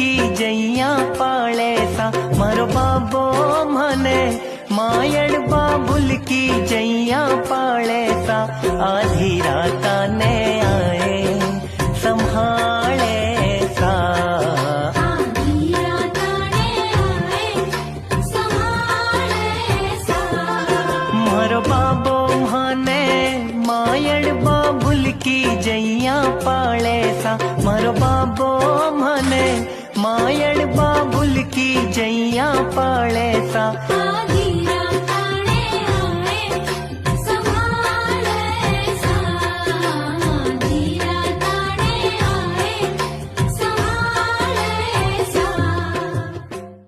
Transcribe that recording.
की जैया पाले सा मारो बाबो मने मायड़ बाबुल की जैया पाले सा आधी रात ने आए संभाले सा मारो बाबो मने मायड़ बाबुल की जैया पाले सा मारो बाबो